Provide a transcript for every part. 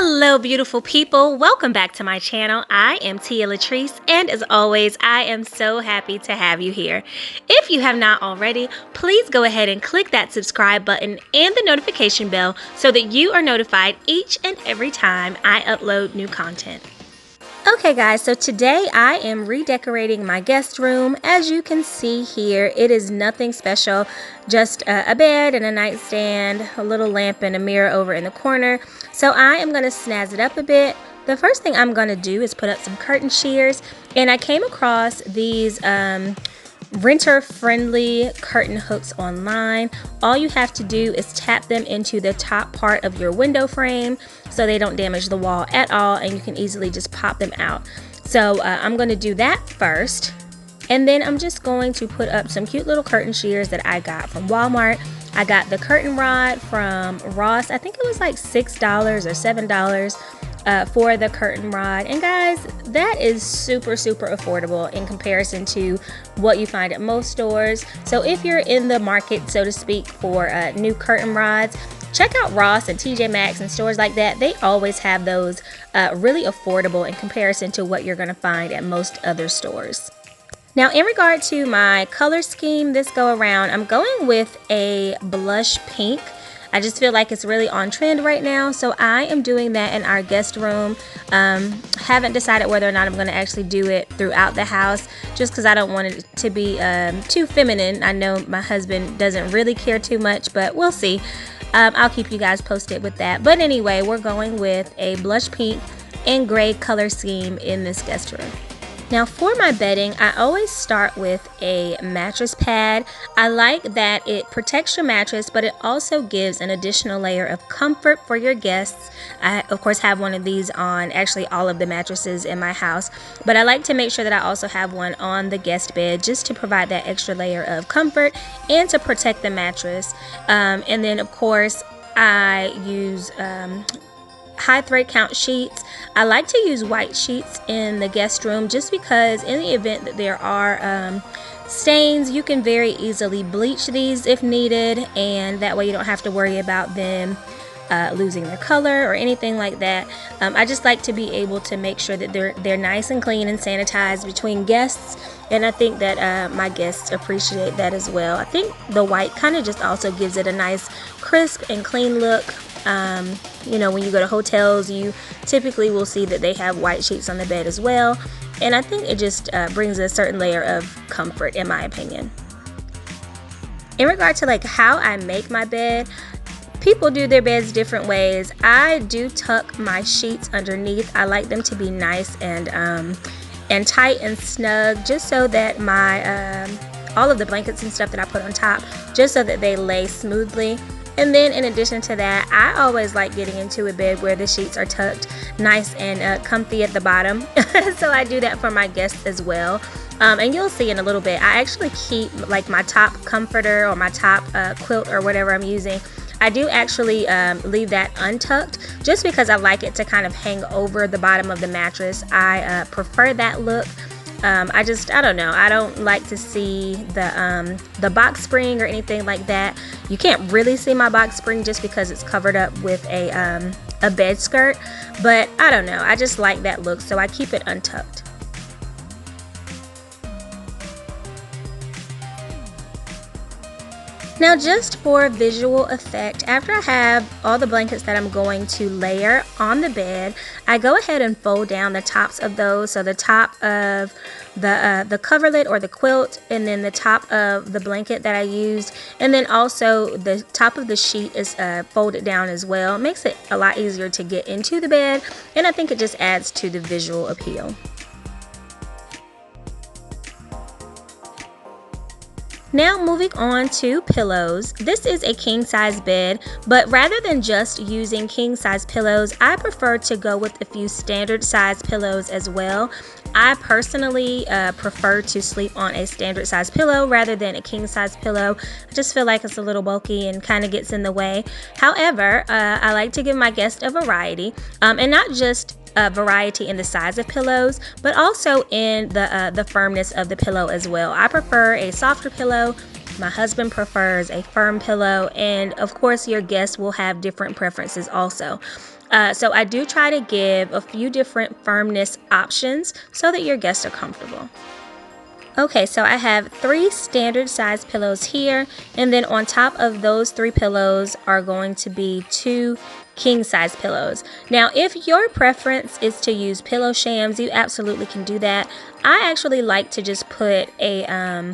Hello beautiful people, welcome back to my channel. I am Tia Latrice, and as always I am so happy to have you here. If you have not already, please go ahead and click that subscribe button and the notification bell so that you are notified each and every time I upload new content. Okay guys, so today I am redecorating my guest room. As you can see here, it is nothing special, just a bed and a nightstand, a little lamp and a mirror over in the corner. So I am going to snazz it up a bit. The first thing I'm going to do is put up some curtain shears, and I came across these renter-friendly curtain hooks online. All you have to do is tap them into the top part of your window frame so they don't damage the wall at all, and you can easily just pop them out. So I'm going to do that first, and then I'm just going to put up some cute little curtain shears that I got from Walmart. I got the curtain rod from Ross. I think it was like $6 or $7 for the curtain rod, and guys, that is super affordable in comparison to what you find at most stores. So if you're in the market, so to speak, for new curtain rods, check out Ross and TJ Maxx and stores like that. They always have those really affordable in comparison to what you're going to find at most other stores. Now, in regard to my color scheme this go around, I'm going with a blush pink. I just feel like it's really on trend right now, so I am doing that in our guest room. Haven't decided whether or not I'm going to actually do it throughout the house, just because I don't want it to be too feminine. I know my husband doesn't really care too much, but we'll see. I'll keep you guys posted with that. But anyway, we're going with a blush pink and gray color scheme in this guest room. Now for my bedding, I always start with a mattress pad. I like that it protects your mattress, but it also gives an additional layer of comfort for your guests. I, of course, have one of these on actually all of the mattresses in my house, but I like to make sure that I also have one on the guest bed just to provide that extra layer of comfort and to protect the mattress. And then, of course, I use high thread count sheets. I like to use white sheets in the guest room just because in the event that there are stains, you can very easily bleach these if needed, and that way you don't have to worry about them losing their color or anything like that. I just like to be able to make sure that they're nice and clean and sanitized between guests, and I think that my guests appreciate that as well. I think the white kind of just also gives it a nice crisp and clean look. You know, when you go to hotels, you typically will see that they have white sheets on the bed as well, and I think it just brings a certain layer of comfort, in my opinion. In regard to like how I make my bed, people do their beds different ways. I do tuck my sheets underneath. I like them to be nice and tight and snug, just so that my all of the blankets and stuff that I put on top, just so that they lay smoothly. And then in addition to that, I always like getting into a bed where the sheets are tucked nice and comfy at the bottom. So I do that for my guests as well. And you'll see in a little bit, I actually keep like my top comforter or my top quilt or whatever I'm using. I do actually leave that untucked just because I like it to kind of hang over the bottom of the mattress. I prefer that look. I don't know. I don't like to see the box spring or anything like that. You can't really see my box spring just because it's covered up with a bed skirt, but I don't know. I just like that look, so I keep it untucked. Now, just for visual effect, after I have all the blankets that I'm going to layer on the bed, I go ahead and fold down the tops of those. So the top of the coverlet or the quilt, and then the top of the blanket that I used, and then also the top of the sheet is folded down as well. It makes it a lot easier to get into the bed, and I think it just adds to the visual appeal. Now moving on to pillows. This is a king size bed, but rather than just using king size pillows, I prefer to go with a few standard size pillows as well. I personally prefer to sleep on a standard size pillow rather than a king size pillow. I just feel like it's a little bulky and kind of gets in the way. However, I like to give my guests a variety, and not just variety in the size of pillows, but also in the firmness of the pillow as well. I prefer a softer pillow. My husband prefers a firm pillow, and of course your guests will have different preferences also. So I do try to give a few different firmness options so that your guests are comfortable. Okay, so I have 3 standard size pillows here, and then on top of those 3 pillows are going to be 2 king size pillows. Now, if your preference is to use pillow shams, you absolutely can do that. I actually like to just put a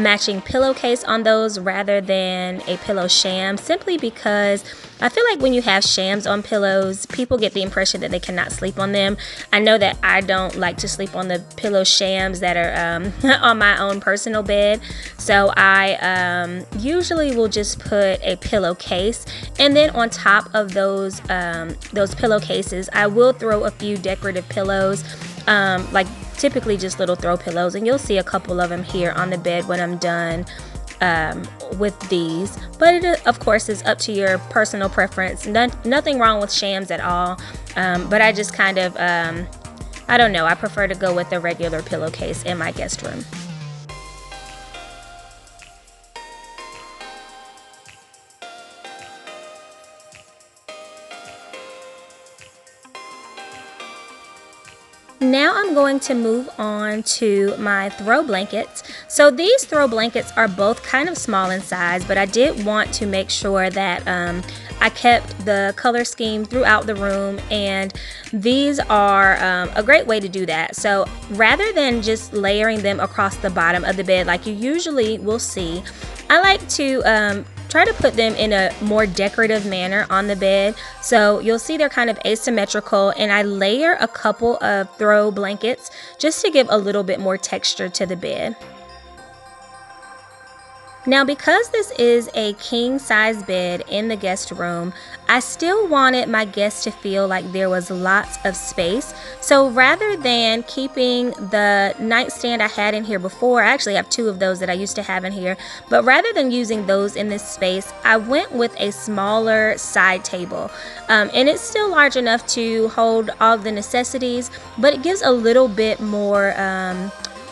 matching pillowcase on those rather than a pillow sham, simply because I feel like when you have shams on pillows, people get the impression that they cannot sleep on them. I know that I don't like to sleep on the pillow shams that are on my own personal bed, so I usually will just put a pillowcase, and then on top of those pillowcases, I will throw a few decorative pillows, like typically just little throw pillows, and you'll see a couple of them here on the bed when I'm done with these. But it, of course, is up to your personal preference. Nothing wrong with shams at all, but I just kind of I don't know, I prefer to go with a regular pillowcase in my guest room. Now I'm going to move on to my throw blankets. So these throw blankets are both kind of small in size, but I did want to make sure that I kept the color scheme throughout the room, and these are a great way to do that. So rather than just layering them across the bottom of the bed like you usually will see, I like to try to put them in a more decorative manner on the bed. So you'll see they're kind of asymmetrical, and I layer a couple of throw blankets just to give a little bit more texture to the bed. Now, because this is a king size bed in the guest room, I still wanted my guests to feel like there was lots of space. So rather than keeping the nightstand I had in here before, I actually have 2 of those that I used to have in here, but rather than using those in this space, I went with a smaller side table. And it's still large enough to hold all the necessities, but it gives a little bit more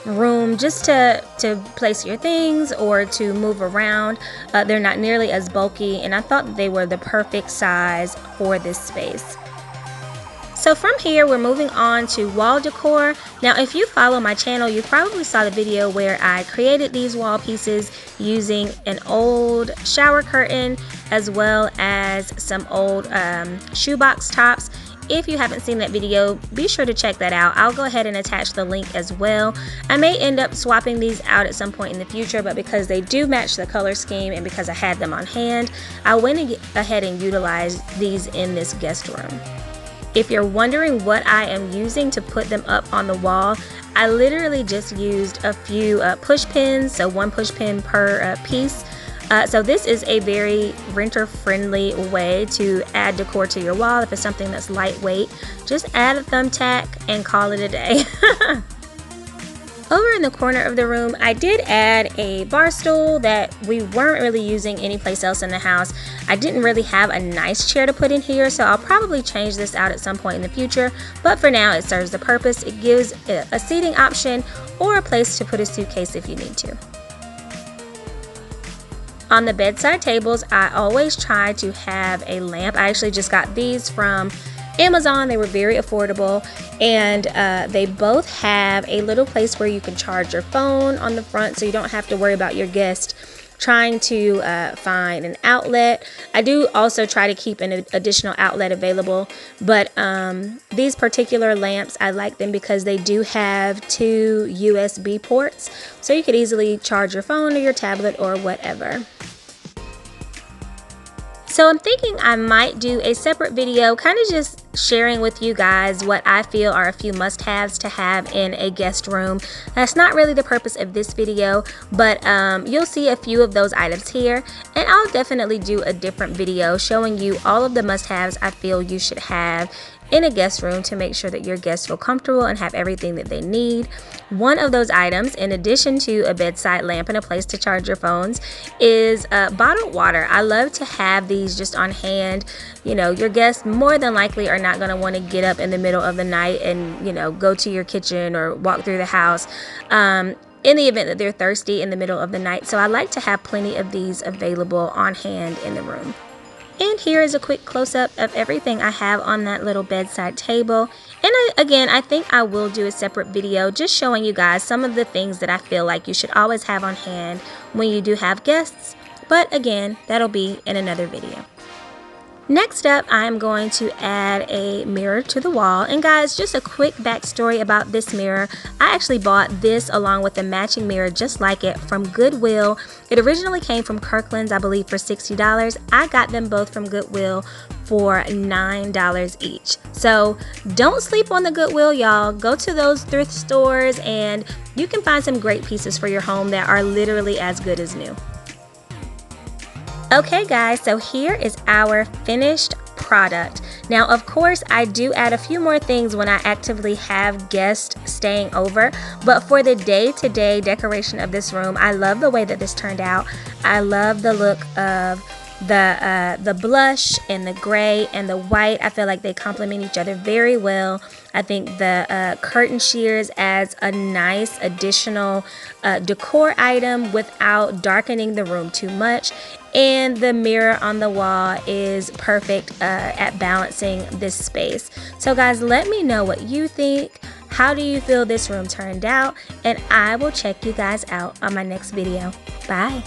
room just to place your things or to move around. They're not nearly as bulky, and I thought that they were the perfect size for this space. So from here, we're moving on to wall decor. Now, if you follow my channel, you probably saw the video where I created these wall pieces using an old shower curtain as well as some old shoebox tops. If you haven't seen that video, be sure to check that out. I'll go ahead and attach the link as well. I may end up swapping these out at some point in the future, but because they do match the color scheme and because I had them on hand, I went ahead and utilized these in this guest room. If you're wondering what I am using to put them up on the wall, I literally just used a few push pins, so 1 push pin per piece. So this is a very renter-friendly way to add decor to your wall. If it's something that's lightweight, just add a thumbtack and call it a day. Over in the corner of the room, I did add a bar stool that we weren't really using anyplace else in the house. I didn't really have a nice chair to put in here, so I'll probably change this out at some point in the future. But for now, it serves the purpose. It gives a seating option or a place to put a suitcase if you need to. On the bedside tables, I always try to have a lamp. I actually just got these from Amazon. They were very affordable, and they both have a little place where you can charge your phone on the front, so you don't have to worry about your guest trying to find an outlet. I do also try to keep an additional outlet available, but these particular lamps, I like them because they do have 2 USB ports, so you could easily charge your phone or your tablet or whatever. So I'm thinking I might do a separate video kind of just sharing with you guys what I feel are a few must-haves to have in a guest room. That's not really the purpose of this video, but you'll see a few of those items here, and I'll definitely do a different video showing you all of the must-haves I feel you should have in a guest room to make sure that your guests feel comfortable and have everything that they need. One of those items, in addition to a bedside lamp and a place to charge your phones, is bottled water. I love to have these just on hand. You know, your guests more than likely are not going to want to get up in the middle of the night and, you know, go to your kitchen or walk through the house in the event that they're thirsty in the middle of the night. So I like to have plenty of these available on hand in the room. And here is a quick close-up of everything I have on that little bedside table. And again, I think I will do a separate video just showing you guys some of the things that I feel like you should always have on hand when you do have guests. But again, that'll be in another video. Next up, I'm going to add a mirror to the wall. And guys, just a quick backstory about this mirror. I actually bought this along with a matching mirror just like it from Goodwill. It originally came from Kirkland's, I believe, for $60. I got them both from Goodwill for $9 each. So don't sleep on the Goodwill, y'all. Go to those thrift stores and you can find some great pieces for your home that are literally as good as new. Okay guys, so here is our finished product. Now of course I do add a few more things when I actively have guests staying over, but for the day-to-day decoration of this room, I love the way that this turned out. I love the look of the blush and the gray and the white. I feel like they complement each other very well. I think the curtain shears adds a nice additional decor item without darkening the room too much. And the mirror on the wall is perfect at balancing this space. So guys, let me know what you think. How do you feel this room turned out? And I will check you guys out on my next video. Bye.